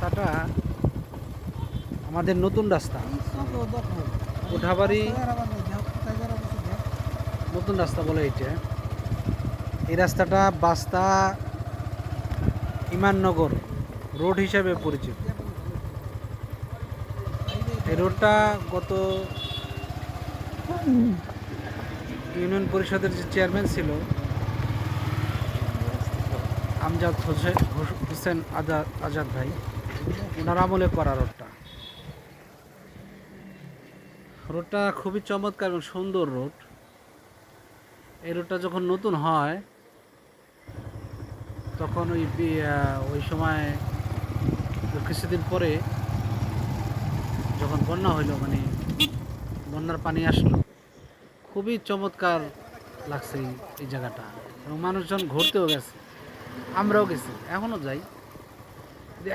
রাস্তাটা আমাদের নতুন রাস্তা, কোঠাবাড়ি নতুন রাস্তা বলে এইটা। এই রাস্তাটা বাস্তা ইমাননগর রোড হিসাবে পরিচিত। এই রোডটা গত ইউনিয়ন পরিষদের যে চেয়ারম্যান ছিল আমজাদ হোসেন আজাদ ভাই, ওনার আমলে করা রোডটা খুবই চমৎকার এবং সুন্দর রোড। এই রোডটা যখন নতুন হয় তখন ওই সময় কিছুদিন পরে যখন বন্যা হইলো, মানে বন্যার পানি আসলো, খুবই চমৎকার লাগছে এই জায়গাটা, এবং মানুষজন ঘুরতেও গেছে, আমরাও গেছি, এখনও যাই।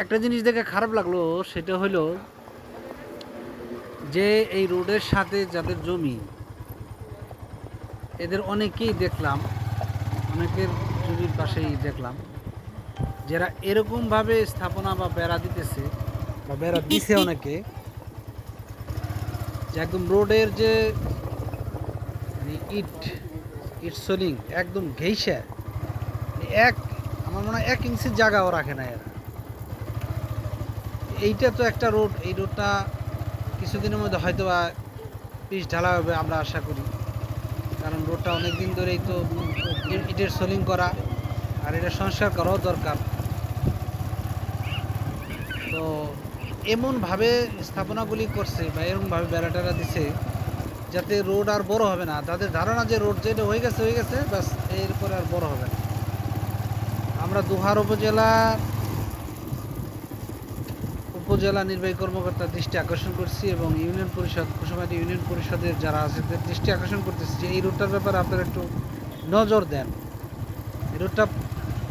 একটা জিনিস দেখে খারাপ লাগলো, সেটা হলো যে এই রোডের সাথে যাদের জমি, এদের অনেকেই দেখলাম, অনেকের জমির পাশেই দেখলাম যারা এরকমভাবে স্থাপনা বা বেড়া দিতেছে বা বেড়া দিছে অনেকে, যে একদম রোডের যে ইট সোলিং একদম ঘেইসা, আমার মনে হয় 1 ইঞ্চির জায়গাও রাখে না এরা। এইটা তো একটা রোড, এই রোডটা কিছুদিনের মধ্যে হয়তো বা পিচ ঢালা হবে আমরা আশা করি, কারণ রোডটা অনেক দিন ধরেই তো ইটের সোলিং করা, আর এটা সংস্কার করাও দরকার। তো এমনভাবে স্থাপনাগুলি করছে বা এরকমভাবে বেড়াটেরা দিছে যাতে রোড আর বড় হবে না। তাদের ধারণা যে রোড যেটা হয়ে গেছে ব্যাস, এরপরে আর বড় হবে না। আমরা দোহার উপজেলা নির্বাহী কর্মকর্তার দৃষ্টি আকর্ষণ করছি এবং ইউনিয়ন পরিষদ, কুসুমাটি ইউনিয়ন পরিষদের যারা আছে তাদের দৃষ্টি আকর্ষণ করতেছি যে এই রোডটার ব্যাপারে আপনারা একটু নজর দেন। এই রোডটা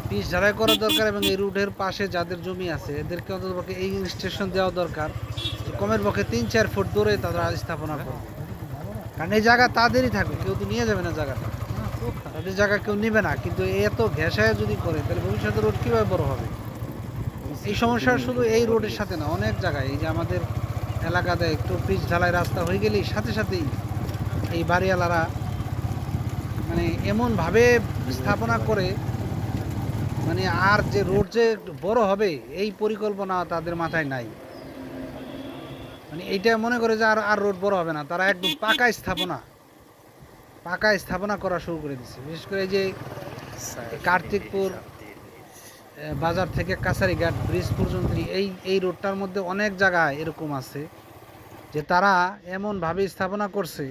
পিচ ঝাড়াই করা দরকার এবং এই রুটের পাশে যাদের জমি আছে এদেরকে অন্ততপক্ষে এই স্টেশন দেওয়া দরকার, কমের পক্ষে 3-4 ফুট দূরে তারা স্থাপনা করবে, কারণ এই জায়গা তাদেরই থাকবে, কেউ তো নিয়ে যাবে না জায়গাটা, তাদের জায়গা কেউ নেবে না। কিন্তু এত ঘেঁষায় যদি করে তাহলে ভবিষ্যতে রোড কীভাবে বড় হবে? এই সমস্যা শুধু এই রোডের সাথে না, অনেক জায়গায়, এই যে আমাদের এলাকাতে একটু পিচ ঢালাই রাস্তা হয়ে গেলেই সাথেই এই বাড়িওয়ালারা মানে এমনভাবে স্থাপনা করে, মানে আর যে রোড যে বড় হবে এই পরিকল্পনা তাদের মাথায় নাই। মানে এইটা মনে করে যে আর রোড বড় হবে না, তারা একদম পাকা স্থাপনা করা শুরু করে দিচ্ছে। বিশেষ করে এই যে কার্তিকপুর বাজার থেকে কাছারিঘাট ব্রিজ পর্যন্ত এই রোডটার মধ্যে অনেক জায়গায় এরকম আছে যে তারা এমনভাবে স্থাপনা করছে